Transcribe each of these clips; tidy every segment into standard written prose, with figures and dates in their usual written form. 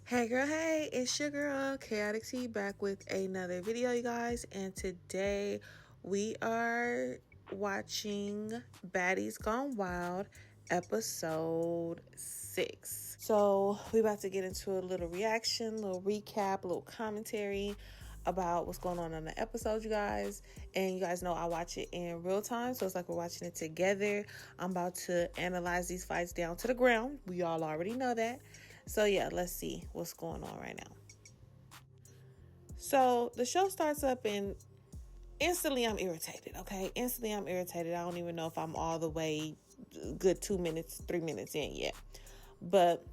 Hey girl, hey, it's your girl Kay-otic Tea back with another video, you guys. And today we are watching Baddies Gone Wild episode 6. So we about to get into a little reaction, little recap, a little commentary about what's going on in the episode, you guys. And you guys know I watch it in real time, so it's like we're watching it together. I'm about to analyze these fights down to the ground. We all already know that. So yeah, let's see what's going on right now. So the show starts up and instantly I'm irritated, okay? Instantly I'm irritated. I don't even know if I'm all the way good 2 minutes, 3 minutes in yet. But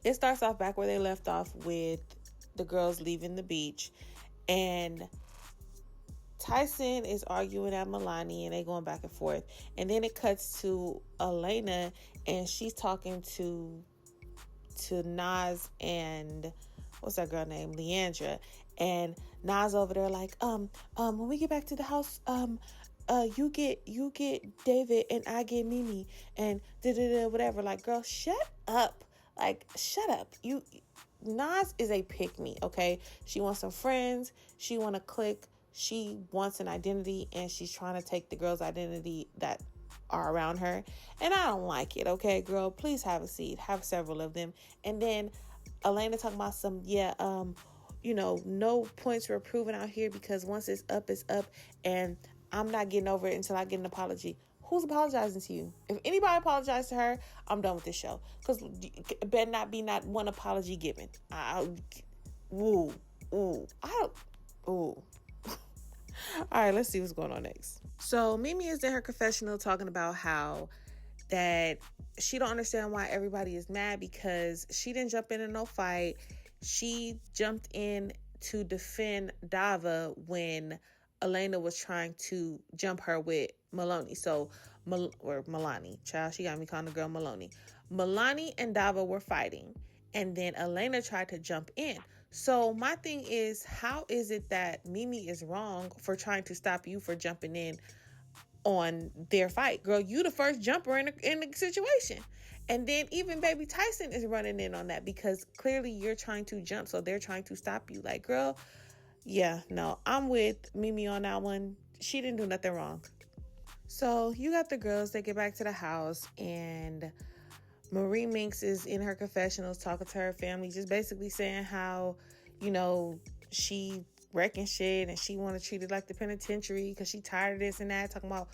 it starts off back where they left off with the girls leaving the beach. And Tyson is arguing at Milani and they going back and forth. And then it cuts to Elena and she's talking to Nas and what's that girl name? Leandra. And Nas over there like, when we get back to the house, you get David and I get Mimi and whatever. Like, girl, shut up. Like, shut up. Nas is a pick me, okay? She wants some friends. She want to click. She wants an identity, and she's trying to take the girl's identity that are around her, and I don't like it. Okay, girl, please have a seat, have several of them. And then Elena talking about some no points were proven out here because once it's up, and I'm not getting over it until I get an apology. Who's apologizing to you? If anybody apologized to her, I'm done with this show, because better not be not one apology given. All right, let's see what's going on next. So Mimi is in her confessional talking about how that she don't understand why everybody is mad because she didn't jump in no fight. She jumped in to defend Dava when Elena was trying to jump her with Maloney. So, Milani, child, she got me calling the girl Maloney. Milani and Dava were fighting. And then Elena tried to jump in. So my thing is, how is it that Mimi is wrong for trying to stop you for jumping in on their fight? Girl, you the first jumper in the situation. And then even baby Tyson is running in on that because clearly you're trying to jump. So they're trying to stop you. Like, girl, yeah, no, I'm with Mimi on that one. She didn't do nothing wrong. So you got the girls, they get back to the house and Marie Minx is in her confessionals talking to her family, just basically saying how, she wrecking shit and she want to treat it like the penitentiary because she tired of this and that. Talking about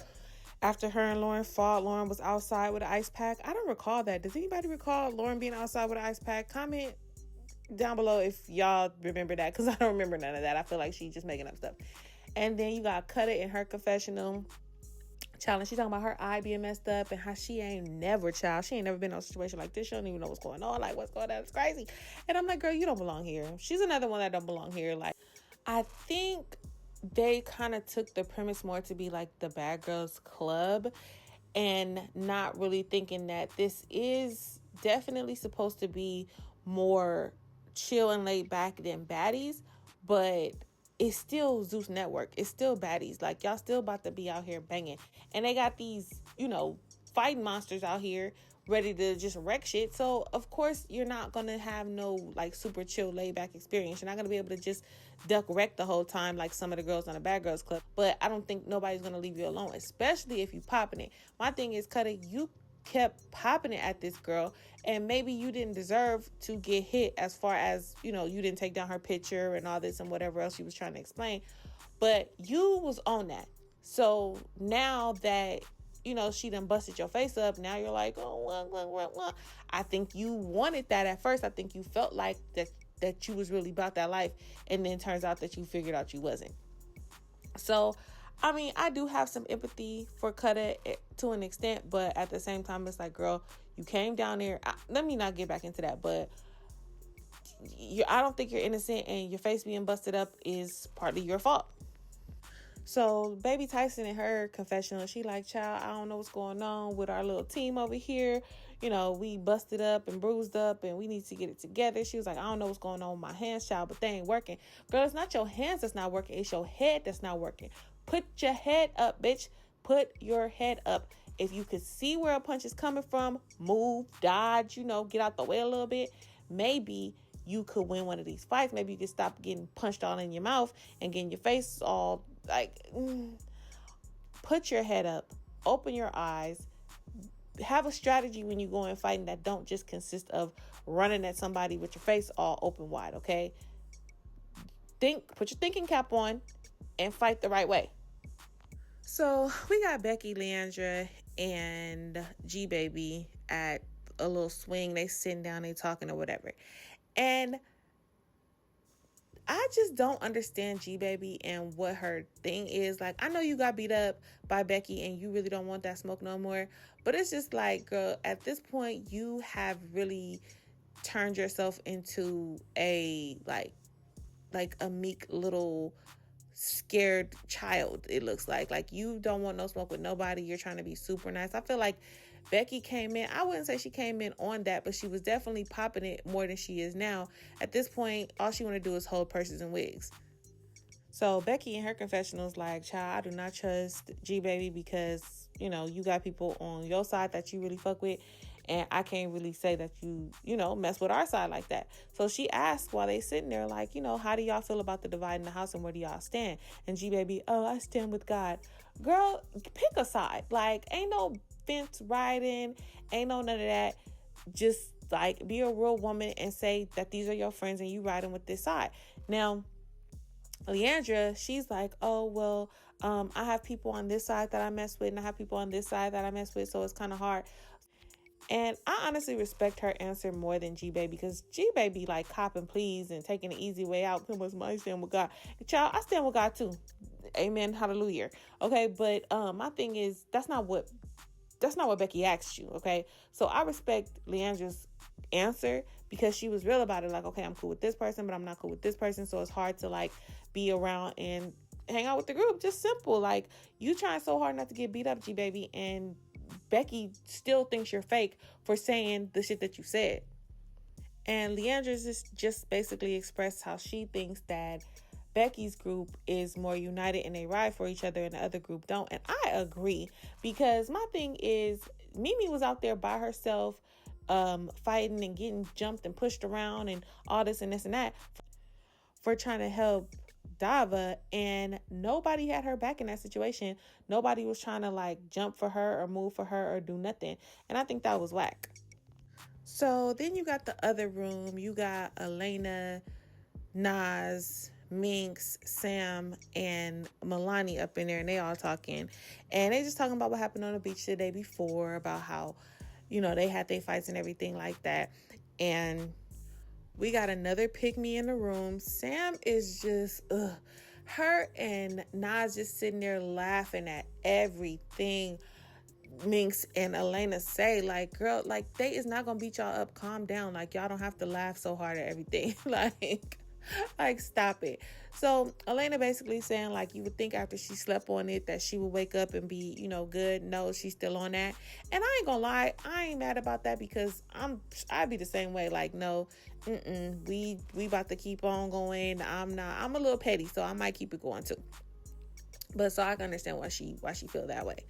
after her and Lauren fought, Lauren was outside with an ice pack. I don't recall that. Does anybody recall Lauren being outside with an ice pack? Comment down below if y'all remember that, because I don't remember none of that. I feel like she's just making up stuff. And then you got Cut It in her confessional. Challenge. She talking about her eye being messed up and how she ain't never been in a situation like this. She don't even know what's going on. Like, what's going on? It's crazy. And I'm like, girl, you don't belong here. She's another one that don't belong here. Like, I think they kind of took the premise more to be like the Bad Girls Club and not really thinking that this is definitely supposed to be more chill and laid back than Baddies, but it's still Zeus Network. It's still Baddies. Like, y'all still about to be out here banging. And they got these, fighting monsters out here ready to just wreck shit. So, of course, you're not going to have no, like, super chill, laid-back experience. You're not going to be able to just duck wreck the whole time like some of the girls on the Bad Girls Club. But I don't think nobody's going to leave you alone, especially if you popping it. My thing is, Cuddy, you kept popping it at this girl, and maybe you didn't deserve to get hit as far as, you didn't take down her picture and all this and whatever else she was trying to explain, but you was on that. So now that, she done busted your face up, now you're like, oh, well. I think you wanted that at first. I think you felt like that you was really about that life, and then turns out that you figured out you wasn't. So I mean, I do have some empathy for Cutter to an extent, but at the same time, it's like, girl, you came down there. Let me not get back into that, but I don't think you're innocent, and your face being busted up is partly your fault. So baby Tyson in her confessional, she like, child, I don't know what's going on with our little team over here. We busted up and bruised up and we need to get it together. She was like, I don't know what's going on with my hands, child, but they ain't working. Girl, it's not your hands that's not working. It's your head that's not working. Put your head up, bitch. Put your head up. If you could see where a punch is coming from, move, dodge, get out the way a little bit. Maybe you could win one of these fights. Maybe you could stop getting punched all in your mouth and getting your face all like, put your head up, open your eyes, have a strategy when you go in fighting that don't just consist of running at somebody with your face all open wide, okay? Put your thinking cap on and fight the right way. So we got Becky, Leandra, and G Baby at a little swing. They sitting down, they talking or whatever. And I just don't understand G Baby and what her thing is. Like, I know you got beat up by Becky and you really don't want that smoke no more. But it's just like, girl, at this point, you have really turned yourself into a like a meek little scared child. It looks like you don't want no smoke with nobody. You're trying to be super nice. I feel like Becky came in, I wouldn't say she came in on that, but she was definitely popping it more than she is now. At this point, all she want to do is hold purses and wigs. So Becky in her confessional is like, child, I do not trust G Baby because, you got people on your side that you really fuck with. And I can't really say that you mess with our side like that. So she asked while they sitting there, like, how do y'all feel about the divide in the house and where do y'all stand? And G Baby, oh, I stand with God. Girl, pick a side. Like, ain't no fence riding, ain't no none of that. Just like be a real woman and say that these are your friends and you riding with this side. Now, Leandra, she's like, oh, well, I have people on this side that I mess with and I have people on this side that I mess with, so it's kind of hard. And I honestly respect her answer more than G Baby, because G Baby like cop and please and taking the easy way out. Come on, I stand with God. Child, I stand with God too. Amen. Hallelujah. Okay, but my thing is that's not what Becky asked you. Okay, so I respect Leandra's answer because she was real about it. Like, okay, I'm cool with this person, but I'm not cool with this person, so it's hard to like be around and hang out with the group. Just simple. Like, you trying so hard not to get beat up, G Baby, and Becky still thinks you're fake for saying the shit that you said. And Leandra's just basically expressed how she thinks that Becky's group is more united and they ride for each other and the other group don't. And I agree, because my thing is Mimi was out there by herself fighting and getting jumped and pushed around and all this and this and that for trying to help Dava, and nobody had her back in that situation. Nobody was trying to like jump for her or move for her or do nothing. And I think that was whack. So then you got the other room. You got Elena, Nas, Minx, Sam, and Milani up in there, and they all talking. And they just talking about what happened on the beach the day before, about how, they had their fights and everything like that. And we got another pygmy in the room. Sam is just, her and Nas just sitting there laughing at everything Minx and Elena say. Like, girl, like, they is not gonna beat y'all up. Calm down. Like, y'all don't have to laugh so hard at everything. like, stop it. So Elena basically saying, like, you would think after she slept on it that she would wake up and be, good. No, she's still on that. And I ain't gonna lie, I ain't mad about that, because I'd be the same way. Like, no, we about to keep on going. I'm a little petty, so I might keep it going too. But so I can understand why she feel that way.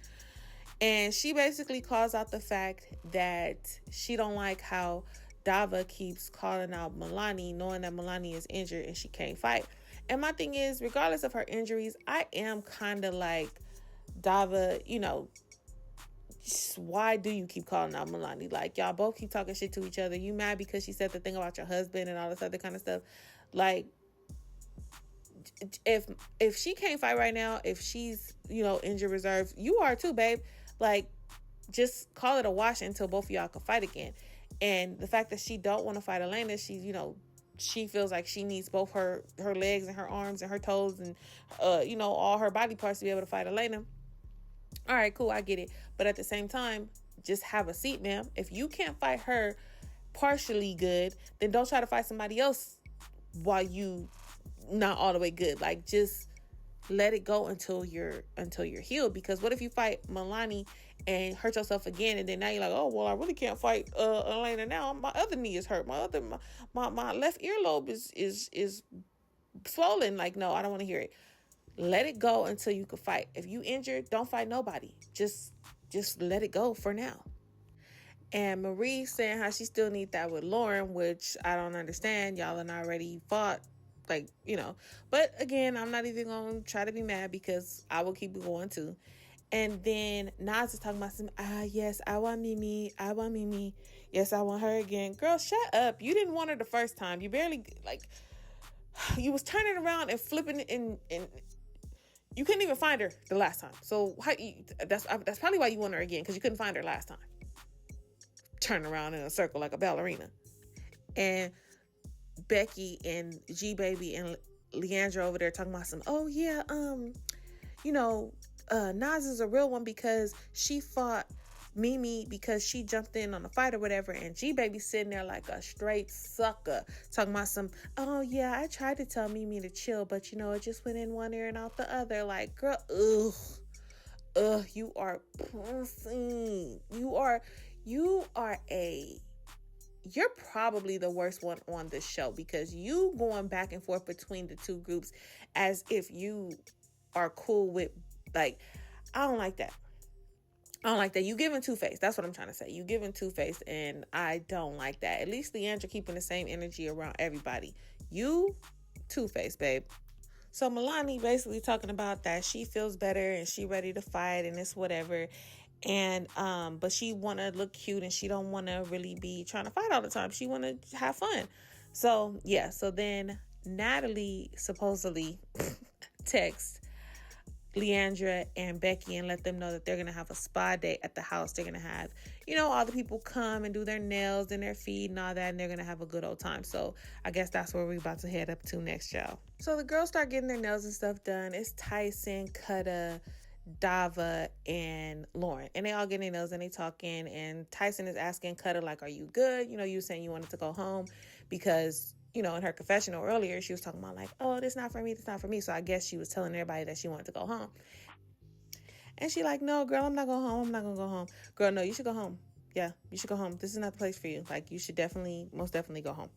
And she basically calls out the fact that she don't like how Dava keeps calling out Milani, knowing that Milani is injured and she can't fight. And my thing is, regardless of her injuries, I am kind of like, Dava, why do you keep calling out Milani? Like, y'all both keep talking shit to each other. You mad because she said the thing about your husband and all this other kind of stuff? Like, if she can't fight right now, if she's, injured reserve, you are too, babe. Like, just call it a wash until both of y'all can fight again. And the fact that she don't want to fight Elena, she, she feels like she needs both her legs and her arms and her toes and, all her body parts to be able to fight Elena. All right, cool, I get it. But at the same time, just have a seat, ma'am. If you can't fight her partially good, then don't try to fight somebody else while you not all the way good. Like, just let it go until you're healed. Because what if you fight Milani and hurt yourself again, and then now you're like, oh, well, I really can't fight Elena now. My other knee is hurt. My left earlobe is swollen. Like, no, I don't want to hear it. Let it go until you can fight. If you injured, don't fight nobody. Just let it go for now. And Marie saying how she still need that with Lauren, which I don't understand. Y'all and I already fought, like, But again, I'm not even going to try to be mad because I will keep it going too. And then Nas is talking about some, yes, I want Mimi. I want Mimi. Yes, I want her again. Girl, shut up. You didn't want her the first time. You barely, you was turning around and flipping and you couldn't even find her the last time. So that's probably why you want her again, because you couldn't find her last time. Turn around in a circle like a ballerina. And Becky and G Baby and Leandra over there talking about some, oh yeah, Nas is a real one because she fought Mimi because she jumped in on a fight or whatever, and G Baby sitting there like a straight sucker talking about some, oh yeah, I tried to tell Mimi to chill, but it just went in one ear and out the other. Like, girl, you are pussy. You're probably the worst one on this show, because you going back and forth between the two groups as if you are cool with, I don't like that. You giving two-faced. That's what I'm trying to say. You giving two-faced, and I don't like that. At least Leandra keeping the same energy around everybody. You two-faced, babe. So Milani basically talking about that she feels better and she ready to fight and it's whatever. And but she want to look cute and she don't want to really be trying to fight all the time. She want to have fun. So yeah. So then Natalie supposedly texts Leandra and Becky and let them know that they're going to have a spa day at the house. They're going to have, all the people come and do their nails and their feet and all that, and they're going to have a good old time. So I guess that's where we're about to head up to next, y'all. So the girls start getting their nails and stuff done. It's Tyson, Kutta, Dava, and Lauren. And they all getting their nails and they talking. And Tyson is asking Kutta, like, are you good? You were saying you wanted to go home because, in her confessional earlier, she was talking about like, oh, this not for me, this not for me. So I guess she was telling everybody that she wanted to go home. And she like, no, girl, I'm not going home. I'm not going to go home. Girl, no, you should go home. Yeah, you should go home. This is not the place for you. Like, you should most definitely go home.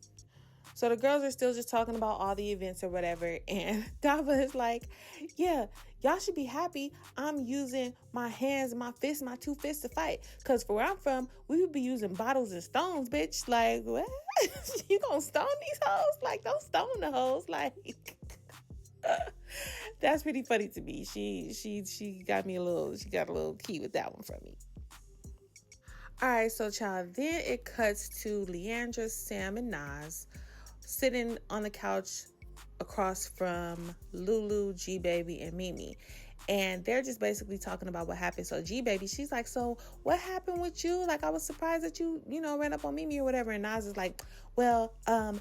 So the girls are still just talking about all the events or whatever. And Dava is like, yeah, y'all should be happy I'm using my hands, my fists, my two fists to fight. Because for where I'm from, we would be using bottles and stones, bitch. Like, what? You gonna stone these hoes? Like, don't stone the hoes. Like, that's pretty funny to me. She got a little key with that one from me. All right, so child, then it cuts to Leandra, Sam, and Nas sitting on the couch across from Lulu, G Baby, and Mimi. And they're just basically talking about what happened. So G Baby, she's like, so what happened with you? Like, I was surprised that you ran up on Mimi or whatever. And Nas is like, well, I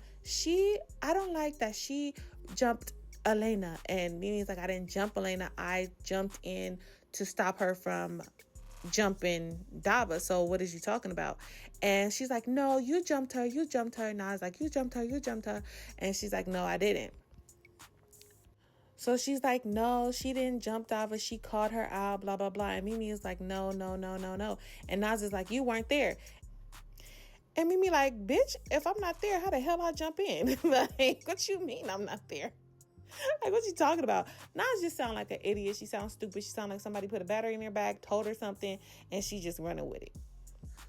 don't like that she jumped Elena. And Mimi's like, I didn't jump Elena. I jumped in to stop her from jumping Dava. So what is you talking about? And she's like, no, you jumped her. And I was like, you jumped her. And she's like, no, I didn't. So she's like, no, she didn't jump Dava. She called her out, blah, blah, blah. And Mimi is like, no. And Nas is like, you weren't there. And Mimi like, bitch, if I'm not there, how the hell I jump in? Like, what you mean I'm not there? Like, what you talking about? Nas just sound like an idiot. She sounds stupid. She sound like somebody put a battery in her bag, told her something, and she just running with it.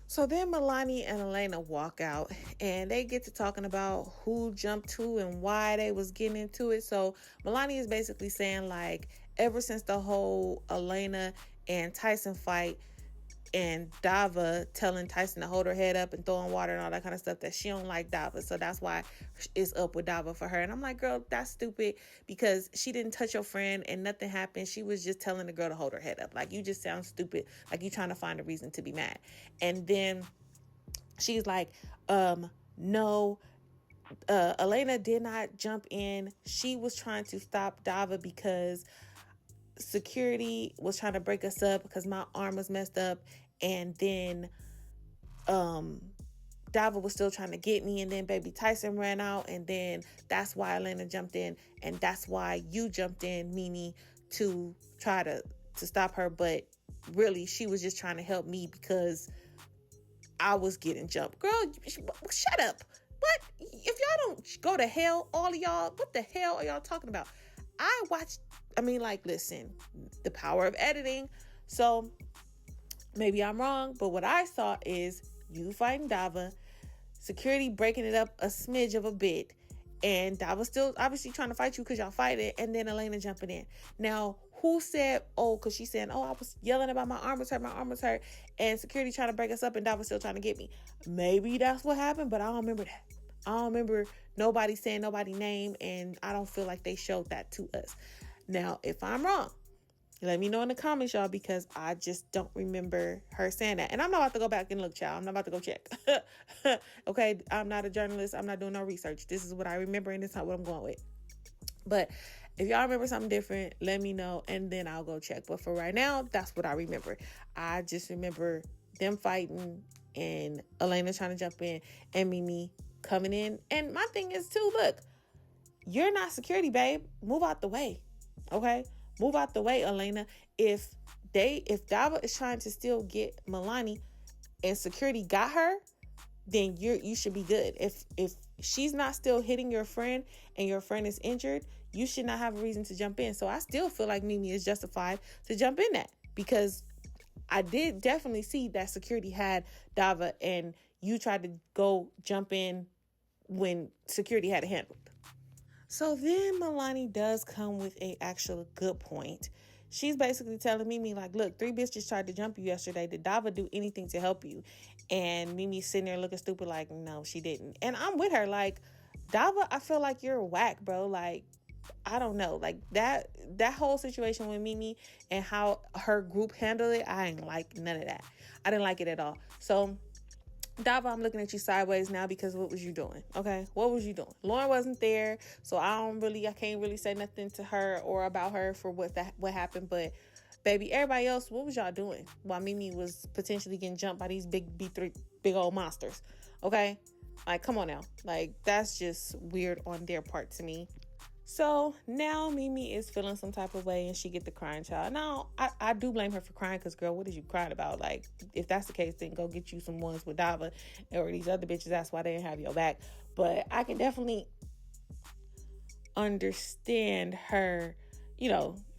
So then Milani and Elena walk out, and they get to talking about who jumped who and why they was getting into it. So Milani is basically saying, like, ever since the whole Elena and Tyson fight, and Dava telling Tyson to hold her head up and throwing water and all that kind of stuff, that she don't like Dava. So that's why it's up with Dava for her. And I'm like, girl, that's stupid, because she didn't touch your friend and nothing happened. She was just telling the girl to hold her head up. Like, you just sound stupid. Like, you trying to find a reason to be mad. And then she's like, no, Elena did not jump in. She was trying to stop Dava because security was trying to break us up because my arm was messed up. And then Dava was still trying to get me, and then baby Tyson ran out, and then that's why Elena jumped in, and that's why you jumped in, Mimi, to try to stop her. But really, she was just trying to help me because I was getting jumped. Girl, shut up. What? If y'all don't go to hell, all of y'all, what the hell are y'all talking about? Listen, the power of editing. So maybe I'm wrong, but what I saw is you fighting Dava, security breaking it up a smidge of a bit, and Dava still obviously trying to fight you because y'all fight it, and then Elena jumping in. Now, who said, oh, because she's saying, oh, I was yelling about my arm was hurt, and security trying to break us up, and Dava still trying to get me. Maybe that's what happened, but I don't remember that. I don't remember nobody saying nobody's name, and I don't feel like they showed that to us. Now, if I'm wrong, let me know in the comments, y'all, because I just don't remember her saying that. And I'm not about to go back and look, child. I'm not about to go check. Okay, I'm not a journalist. I'm not doing no research. This is what I remember, and this is what I'm going with. But if y'all remember something different, let me know, and then I'll go check. But for right now, that's what I remember. I just remember them fighting and Elena trying to jump in and Mimi coming in. And my thing is, too, look, you're not security, babe. Move out the way, okay? Move out the way, Elena. If Dava is trying to still get Milani and security got her, then you should be good. If she's not still hitting your friend and your friend is injured, you should not have a reason to jump in. So I still feel like Mimi is justified to jump in that, because I did definitely see that security had Dava and you tried to go jump in when security had it handled. So then Milani does come with a actual good point. She's basically telling Mimi, like, look, 3 bitches tried to jump you yesterday. Did Dava do anything to help you? And Mimi's sitting there looking stupid like, no, she didn't. And I'm with her. Like, Dava, I feel like you're whack, bro. Like, I don't know. Like, that whole situation with Mimi and how her group handled it, I ain't like none of that. I didn't like it at all. So Dava, I'm looking at you sideways now, because what was you doing? Okay, what was you doing? Lauren wasn't there, so I can't really say nothing to her or about her for what happened. But baby, everybody else, what was y'all doing while Mimi was potentially getting jumped by these big B3 big old monsters? Okay, like, come on now, like, that's just weird on their part to me. So now Mimi is feeling some type of way and she get the crying child. Now, I do blame her for crying, because, girl, what is you crying about? Like, if that's the case, then go get you some ones with Dava or these other bitches. That's why they didn't have your back. But I can definitely understand her,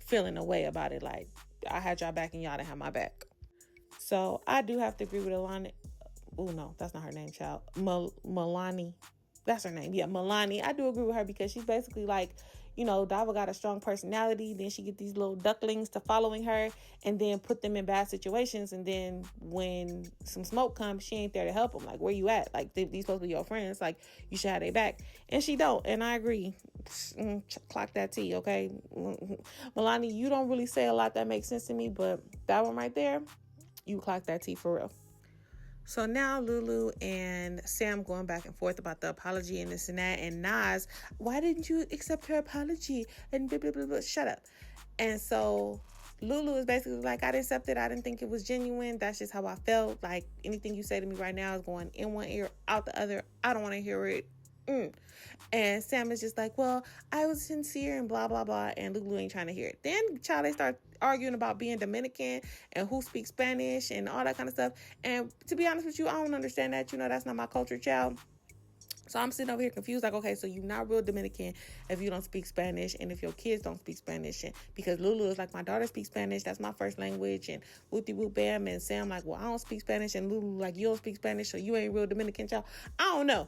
feeling a way about it. Like, I had y'all back and y'all didn't have my back. So I do have to agree with Alana. Oh, no, that's not her name, child. Milani. That's her name. Yeah, Milani. I do agree with her, because she's basically like, Dava got a strong personality. Then she get these little ducklings to following her and then put them in bad situations. And then when some smoke comes, she ain't there to help them. Like, where you at? Like, these supposed to be your friends. Like, you should have their back. And she don't. And I agree. Clock that tea, okay? Milani, you don't really say a lot that makes sense to me, but that one right there, you clock that tea for real. So now Lulu and Sam going back and forth about the apology and this and that. And Nas, why didn't you accept her apology? And blah, blah, blah, blah. Shut up. And so Lulu is basically like, I didn't accept it. I didn't think it was genuine. That's just how I felt. Like, anything you say to me right now is going in one ear, out the other. I don't want to hear it. And Sam is just like, well, I was sincere and blah, blah, blah. And Lulu ain't trying to hear it. Then, child, they start arguing about being Dominican and who speaks Spanish and all that kind of stuff. And to be honest with you, I don't understand that. That's not my culture, child. So I'm sitting over here confused, like, okay, so you're not real Dominican if you don't speak Spanish and if your kids don't speak Spanish. And because Lulu is like, my daughter speaks Spanish, that's my first language, and whoopty whoop bam. And Sam like, well, I don't speak Spanish, and Lulu like, you don't speak Spanish, so you ain't real Dominican, child. I don't know.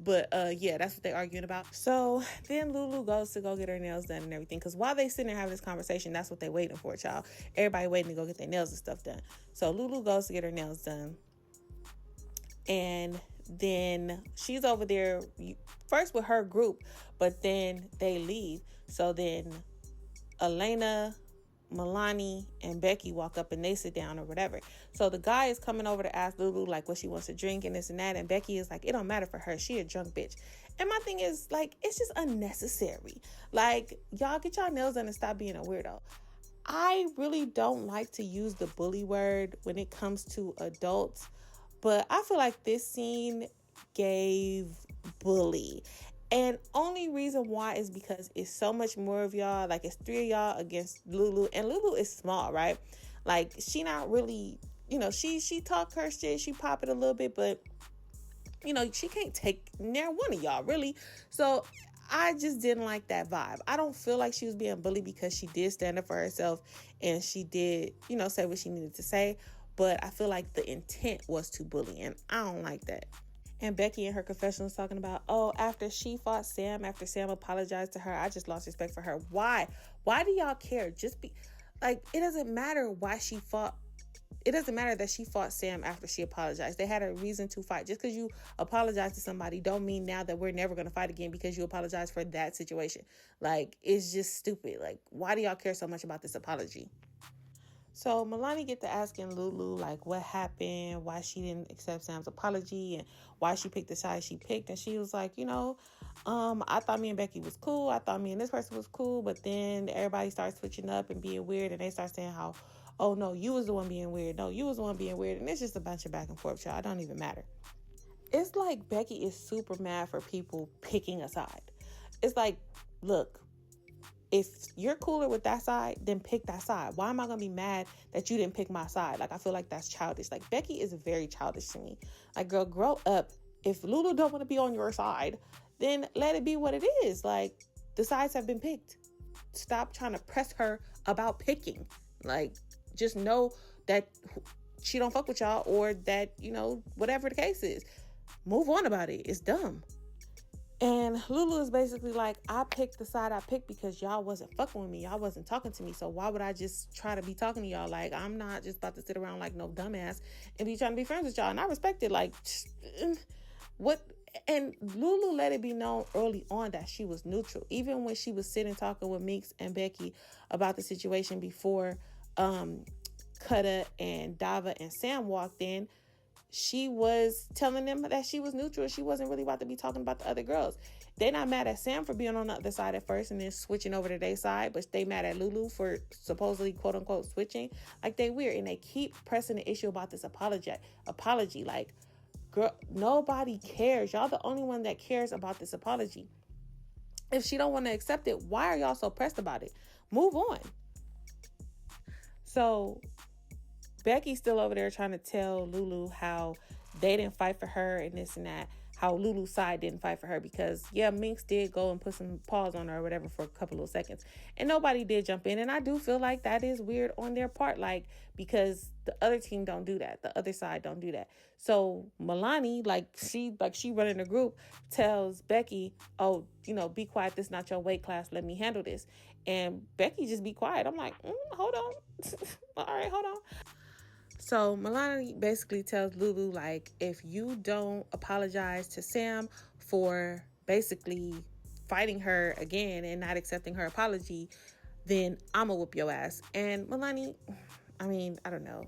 But yeah, that's what they're arguing about. So then Lulu goes to go get her nails done and everything, because while they sitting there having this conversation, that's what they waiting for, child. Everybody waiting to go get their nails and stuff done. So Lulu goes to get her nails done, and then she's over there first with her group, but then they leave. So then Elena, Milani, and Becky walk up and they sit down or whatever. So the guy is coming over to ask Lulu like what she wants to drink and this and that, and Becky is like, it don't matter for her, she a drunk bitch. And my thing is, like, it's just unnecessary. Like, y'all get y'all nails done and stop being a weirdo. I really don't like to use the bully word when it comes to adults, but I feel like this scene gave bully. And only reason why is because it's so much more of y'all. Like, it's 3 of y'all against Lulu. And Lulu is small, right? Like, she not really, she talk her shit. She pop it a little bit. But, she can't take near one of y'all, really. So I just didn't like that vibe. I don't feel like she was being bullied, because she did stand up for herself. And she did, say what she needed to say. but I feel like the intent was to bully, and I don't like that. And Becky in her confessional was talking about, oh, after she fought Sam, after Sam apologized to her, I just lost respect for her. Why? Why do y'all care? Just be like, it doesn't matter why she fought. It doesn't matter that she fought Sam after she apologized. They had a reason to fight. Just because you apologize to somebody don't mean now that we're never going to fight again because you apologize for that situation. Like, it's just stupid. Like, why do y'all care so much about this apology? So Milani get to asking Lulu, like, what happened, why she didn't accept Sam's apology, and why she picked the side she picked. And she was like, I thought me and Becky was cool. I thought me and this person was cool. But then everybody starts switching up and being weird. And they start saying how, oh, no, you was the one being weird. No, you was the one being weird. And it's just a bunch of back and forth, y'all. It don't even matter. It's like Becky is super mad for people picking a side. It's like, look, if you're cooler with that side, then pick that side. Why am I going to be mad that you didn't pick my side? Like, I feel like that's childish. Like, Becky is very childish to me. Like, girl, grow up. If Lulu don't want to be on your side, then let it be what it is. Like, the sides have been picked. Stop trying to press her about picking. Like, just know that she don't fuck with y'all, or that, whatever the case is. Move on about it. It's dumb. And Lulu is basically like, I picked the side I picked because y'all wasn't fucking with me. Y'all wasn't talking to me. So why would I just try to be talking to y'all? Like, I'm not just about to sit around like no dumbass and be trying to be friends with y'all. And I respect it. Like, what? And Lulu let it be known early on that she was neutral. Even when she was sitting talking with Meeks and Becky about the situation before Kutta and Dava and Sam walked in, she was telling them that she was neutral. She wasn't really about to be talking about the other girls. They're not mad at Sam for being on the other side at first and then switching over to their side, but they mad at Lulu for supposedly, quote unquote, switching. Like, they weird. And they keep pressing the issue about this apology. Like, girl, nobody cares. Y'all the only one that cares about this apology. If she don't want to accept it, why are y'all so pressed about it? Move on. So Becky's still over there trying to tell Lulu how they didn't fight for her and this and that. How Lulu's side didn't fight for her because, yeah, Minx did go and put some paws on her or whatever for a couple of seconds. And nobody did jump in. And I do feel like that is weird on their part, like, because the other team don't do that. The other side don't do that. So Milani, she running the group, tells Becky, oh, be quiet. This is not your weight class. Let me handle this. And Becky just be quiet. I'm like, hold on. All right, hold on. So Milani basically tells Lulu, like, if you don't apologize to Sam for basically fighting her again and not accepting her apology, then I'm gonna whoop your ass. And Milani, I don't know.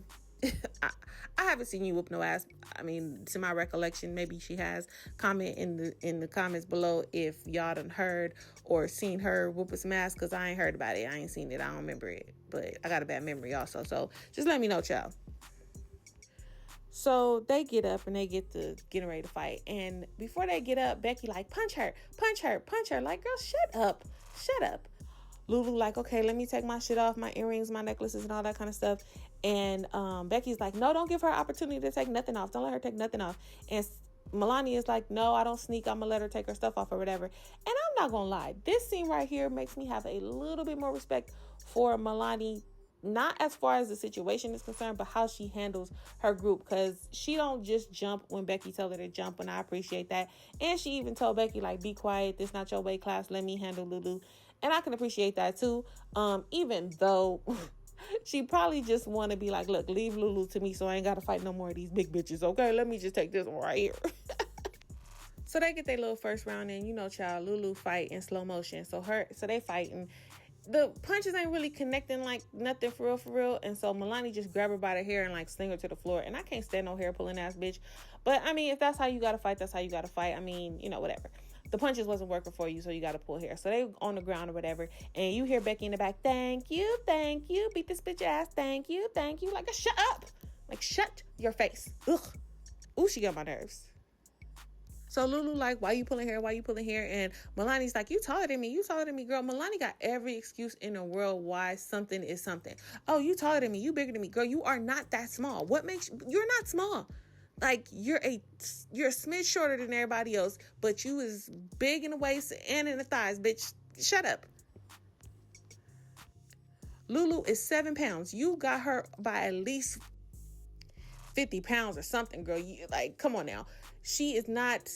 I haven't seen you whoop no ass. To my recollection, maybe she has. Comment in the comments below if y'all done heard or seen her whoop some ass, because I ain't heard about it. I ain't seen it. I don't remember it. But I got a bad memory also. So just let me know, child. So they get up and they getting ready to fight. And before they get up, Becky like, punch her. Like, girl, shut up. Lulu like, okay, let me take my shit off, my earrings, my necklaces, and all that kind of stuff. And Becky's like, no, don't give her an opportunity to take nothing off. Don't let her take nothing off. And Milani is like, no, I don't sneak. I'm going to let her take her stuff off or whatever. And I'm not going to lie. This scene right here makes me have a little bit more respect for Milani. Not as far as the situation is concerned, but how she handles her group. Because she don't just jump when Becky tells her to jump, and I appreciate that. And she even told Becky, like, be quiet. This not your weight class. Let me handle Lulu. And I can appreciate that too. Even though she probably just want to be like, look, leave Lulu to me so I ain't got to fight no more of these big bitches. Okay, let me just take this one right here. So they get their little first round in, child, Lulu fight in slow motion. So they fighting. The punches ain't really connecting like nothing for real. And so Milani just grab her by the hair and like sling her to the floor. And I can't stand no hair pulling ass bitch. But if that's how you gotta fight, that's how you gotta fight. Whatever. The punches wasn't working for you, so you gotta pull hair. So they on the ground or whatever. And you hear Becky in the back, thank you. Beat this bitch ass. Thank you. Like, shut up. Like, shut your face. Ugh. Ooh, she got my nerves. So Lulu like, why you pulling hair? And Milani's like, you taller than me, girl. Milani got every excuse in the world why something is something. Oh, you taller than me, you bigger than me. Girl, you are not that small. What makes you're not small? Like, you're a smidge shorter than everybody else, but you is big in the waist and in the thighs, bitch. Shut up. Lulu is 7 pounds. You got her by at least 50 pounds or something, girl. You, like, come on now. She is not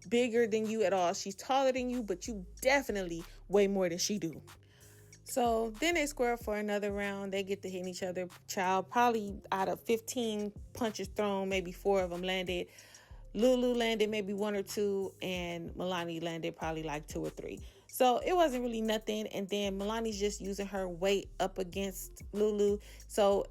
bigger than you at all. She's taller than you, but you definitely weigh more than she do. So then they square up for another round. They get to hit each other. Child, probably out of 15 punches thrown, maybe 4 of them landed. Lulu landed maybe 1 or 2, and Milani landed probably like 2 or 3. So it wasn't really nothing. And then Milani's just using her weight up against Lulu. So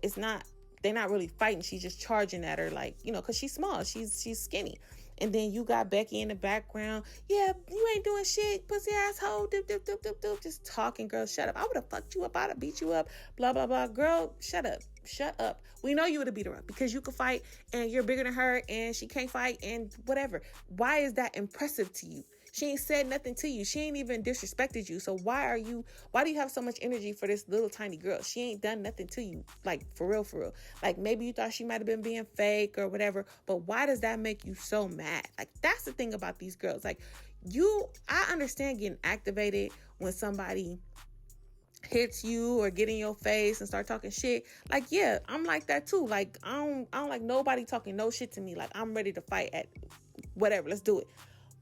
they're not really fighting. She's just charging at her, like, because she's small. She's skinny. And then you got Becky in the background. Yeah, you ain't doing shit, pussy asshole. Doop, doop, doop, doop, doop. Just talking, girl. Shut up. I would have fucked you up. I'd have beat you up. Blah, blah, blah. Girl, shut up. Shut up. We know you would have beat her up because you could fight and you're bigger than her and she can't fight and whatever. Why is that impressive to you? She ain't said nothing to you. She ain't even disrespected you. So why do you have so much energy for this little tiny girl? She ain't done nothing to you. Like, for real, for real. Like, maybe you thought she might have been being fake or whatever, but why does that make you so mad? Like, that's the thing about these girls. Like, I understand getting activated when somebody hits you or get in your face and start talking shit. Like, yeah, I'm like that too. Like, I don't like nobody talking no shit to me. Like, I'm ready to fight at whatever. Let's do it.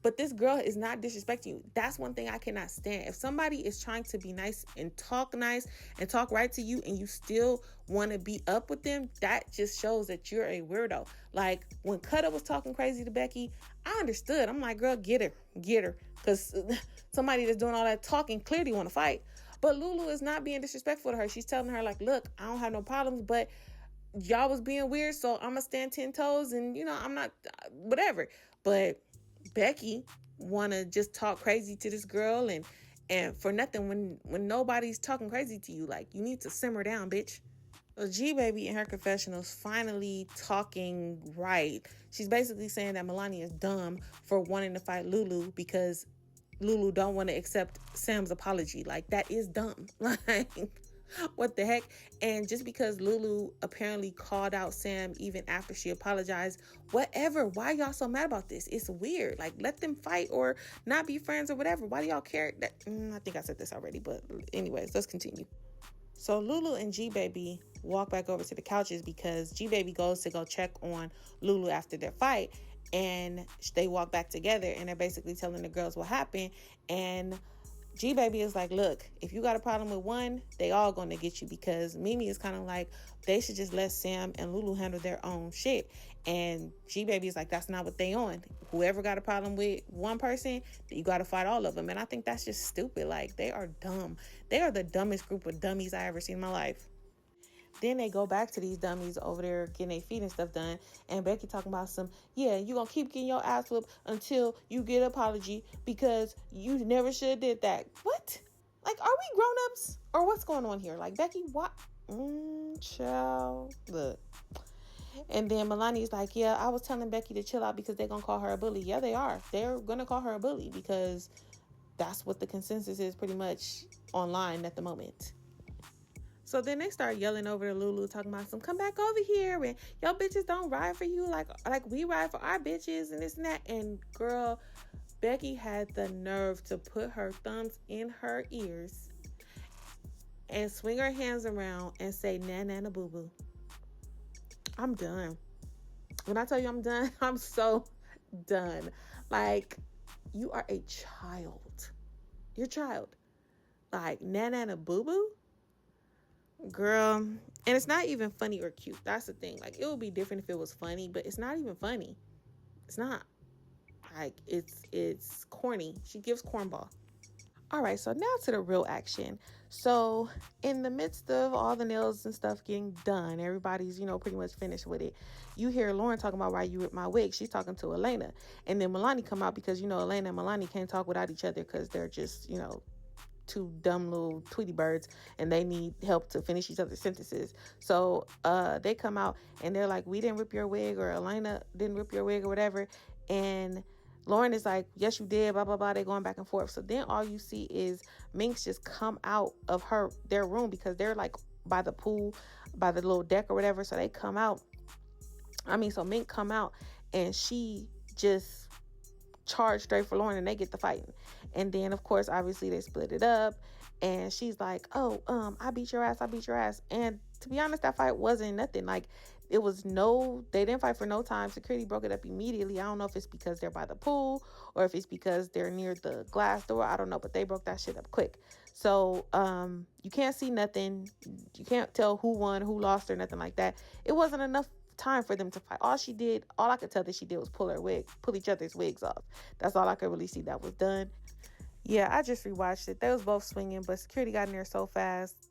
But this girl is not disrespecting you. That's one thing I cannot stand. If somebody is trying to be nice and talk right to you, and you still want to be up with them, that just shows that you're a weirdo. Like, when Cutter was talking crazy to Becky, I understood. I'm like, girl, get her. Because somebody that's doing all that talking clearly want to fight. But Lulu is not being disrespectful to her. She's telling her, like, look, I don't have no problems, but y'all was being weird, so I'm going to stand 10 toes, and, I'm not, whatever. But Becky want to just talk crazy to this girl and for nothing when nobody's talking crazy to you. Like, you need to simmer down, bitch. So G-Baby in her confessionals finally talking right. She's basically saying that Milani is dumb for wanting to fight Lulu because Lulu don't want to accept Sam's apology. Like, that is dumb. Like, what the heck? And just because Lulu apparently called out Sam even after she apologized, whatever. Why y'all so mad about this? It's weird. Like, let them fight or not be friends or whatever. Why do y'all care? I think I said this already, but anyways, let's continue. So Lulu and G-Baby walk back over to the couches because G-Baby goes to go check on Lulu after their fight. And they walk back together and they're basically telling the girls what happened. And G-Baby is like, look, if you got a problem with one, they all going to get you, because Mimi is kind of like, they should just let Sam and Lulu handle their own shit. And G-Baby is like, that's not what they on. Whoever got a problem with one person, you got to fight all of them. And I think that's just stupid. Like, they are dumb. They are the dumbest group of dummies I ever seen in my life. Then they go back to these dummies over there getting their feet and stuff done. And Becky talking about you going to keep getting your ass whooped until you get an apology because you never should have did that. What? Like, are we grown-ups? Or what's going on here? Like, Becky, what? Child. Look. And then Milani's like, yeah, I was telling Becky to chill out because they're going to call her a bully. Yeah, they are. They're going to call her a bully because that's what the consensus is pretty much online at the moment. So then they start yelling over to Lulu, talking about come back over here, and y'all bitches don't ride for you like we ride for our bitches and this and that. And girl, Becky had the nerve to put her thumbs in her ears and swing her hands around and say, na na na boo boo. I'm done. When I tell you I'm done, I'm so done. Like, you are a child. You're a child. Like, na na na boo boo. Girl, and it's not even funny or cute. That's the thing. Like, it would be different if it was funny, but it's not even funny. It's not. Like, it's corny. She gives cornball. All right, so now to the real action. So in the midst of all the nails and stuff getting done, everybody's, pretty much finished with it. You hear Lauren talking about why you ripped my wig. She's talking to Elena. And then Milani come out because, Elena and Milani can't talk without each other because they're just, two dumb little Tweety birds and they need help to finish each other's sentences. So they come out and they're like, we didn't rip your wig, or Elena didn't rip your wig, or whatever. And Lauren is like, yes, you did, blah, blah, blah. They're going back and forth. So then all you see is Minx just come out of their room because they're like by the pool, by the little deck or whatever. So they come out. So Mink come out and she just charge straight for Lauren and they get the fighting. And then of course obviously they split it up and she's like, I beat your ass. And to be honest, that fight wasn't nothing. Like, they didn't fight for no time. Security broke it up immediately. I don't know if it's because they're by the pool or if it's because they're near the glass door. I don't know, but they broke that shit up quick. So you can't see nothing. You can't tell who won, who lost, or nothing like that. It wasn't enough time for them to fight. All I could tell that she did was pull each other's wigs off. That's all I could really see that was done. Yeah, I just rewatched it. They was both swinging, but security got in there so fast,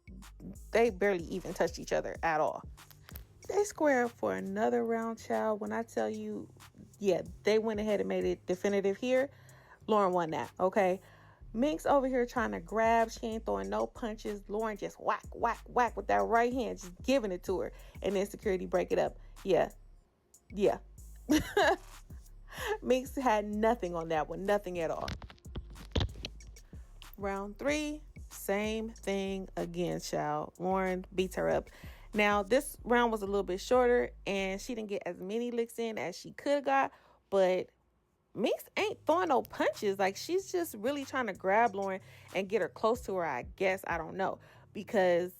they barely even touched each other at all. They square up for another round, child. When I tell you, yeah, they went ahead and made it definitive here. Lauren won that, okay? Minx over here trying to grab. She ain't throwing no punches. Lauren just whack, whack, whack with that right hand, just giving it to her. And then security break it up. Yeah. Minx had nothing on that one. Nothing at all. Round 3, same thing again, child. Lauren beats her up. Now, this round was a little bit shorter, and she didn't get as many licks in as she could have got, but Minx ain't throwing no punches. Like, she's just really trying to grab Lauren and get her close to her, I guess. I don't know. Because,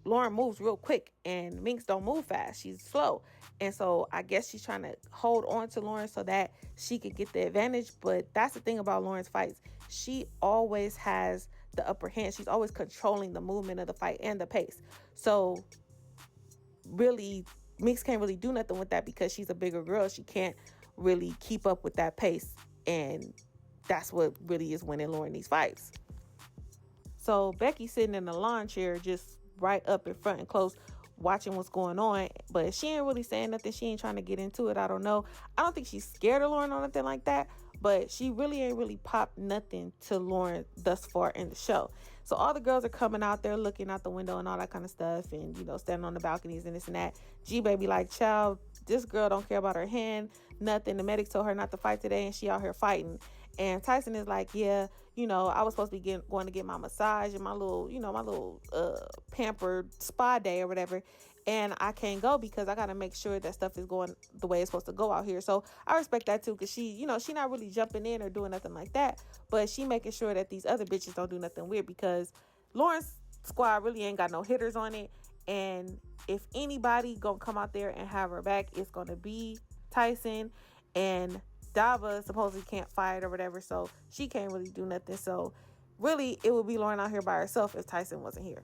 Lauren moves real quick, and Minx don't move fast. She's slow. And so I guess she's trying to hold on to Lauren so that she could get the advantage. But that's the thing about Lauren's fights. She always has the upper hand. She's always controlling the movement of the fight and the pace. So really, Minx can't really do nothing with that because she's a bigger girl. She can't really keep up with that pace. And that's what really is winning Lauren these fights. So Becky's sitting in the lawn chair just right up in front and close watching what's going on, but she ain't really saying nothing. She ain't trying to get into it. I don't know. I don't think she's scared of Lauren or nothing like that, but she really ain't really popped nothing to Lauren thus far in the show. So all the girls are coming out there looking out the window and all that kind of stuff, and standing on the balconies and this and that. G-Baby like, child, this girl don't care about her hand, nothing. The medic told her not to fight today, and she out here fighting. And Tyson is like, yeah, I was supposed to be going to get my massage and my little pampered spa day or whatever. And I can't go because I got to make sure that stuff is going the way it's supposed to go out here. So I respect that too, because she not really jumping in or doing nothing like that. But she making sure that these other bitches don't do nothing weird, because Lauren's squad really ain't got no hitters on it. And if anybody gonna come out there and have her back, it's gonna be Tyson. And Dava supposedly can't fight or whatever, so she can't really do nothing. So really, it would be Lauren out here by herself if Tyson wasn't here.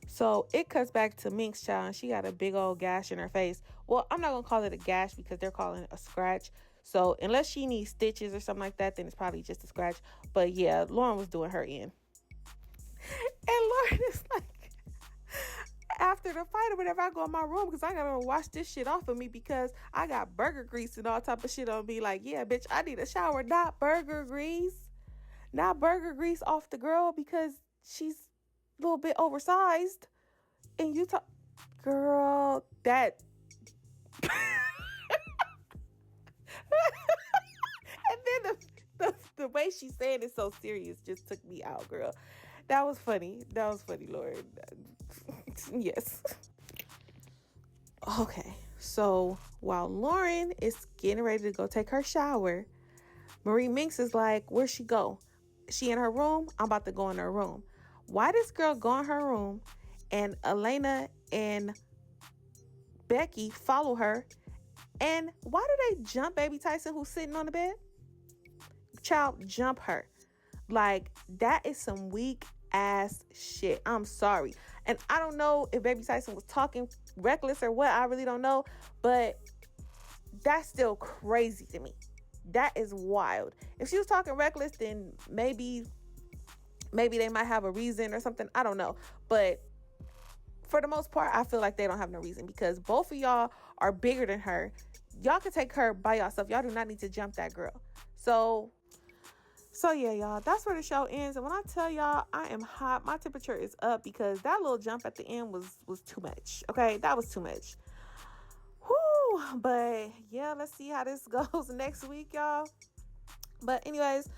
So it cuts back to Minx, child, and she got a big old gash in her face. Well, I'm not gonna call it a gash because they're calling it a scratch. So unless she needs stitches or something like that, then it's probably just a scratch. But yeah, Lauren was doing her in. And Lauren is like, after the fight or whatever, I go in my room because I gotta wash this shit off of me because I got burger grease and all type of shit on me. Like, yeah, bitch, I need a shower, not burger grease. Not burger grease off the girl because she's a little bit oversized. And you talk, girl, that. And then the way she's saying it so serious just took me out, girl. That was funny, Lauren. Yes. Okay, so while Lauren is getting ready to go take her shower, Marie Minx is like, where'd she go? She in her room? I'm about to go in her room. Why this girl go in her room and Elena and Becky follow her? And why do they jump Baby Tyson, who's sitting on the bed? Child, jump her. Like, that is some weak ass shit. I'm sorry. And I don't know if Baby Tyson was talking reckless or what. I really don't know. But that's still crazy to me. That is wild. If she was talking reckless, then maybe they might have a reason or something. I don't know. But for the most part, I feel like they don't have no reason because both of y'all are bigger than her. Y'all can take her by yourself. Y'all do not need to jump that girl. So yeah, y'all, that's where the show ends. And when I tell y'all I am hot, my temperature is up because that little jump at the end was too much. Okay, that was too much. Whoo! But yeah, let's see how this goes next week, y'all. But anyways,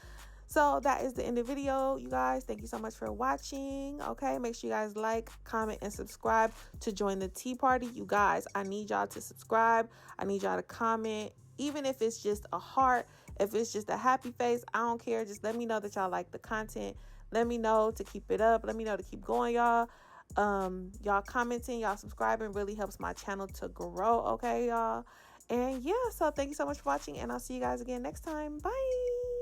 so that is the end of the video, you guys. Thank you so much for watching. Okay, make sure you guys like, comment, and subscribe to join the tea party. You guys, I need y'all to subscribe. I need y'all to comment, even if it's just a heart. If it's just a happy face, I don't care. Just let me know that y'all like the content. Let me know to keep it up. Let me know to keep going, y'all. Y'all commenting, y'all subscribing really helps my channel to grow. Okay, y'all. And yeah, so thank you so much for watching, and I'll see you guys again next time. Bye.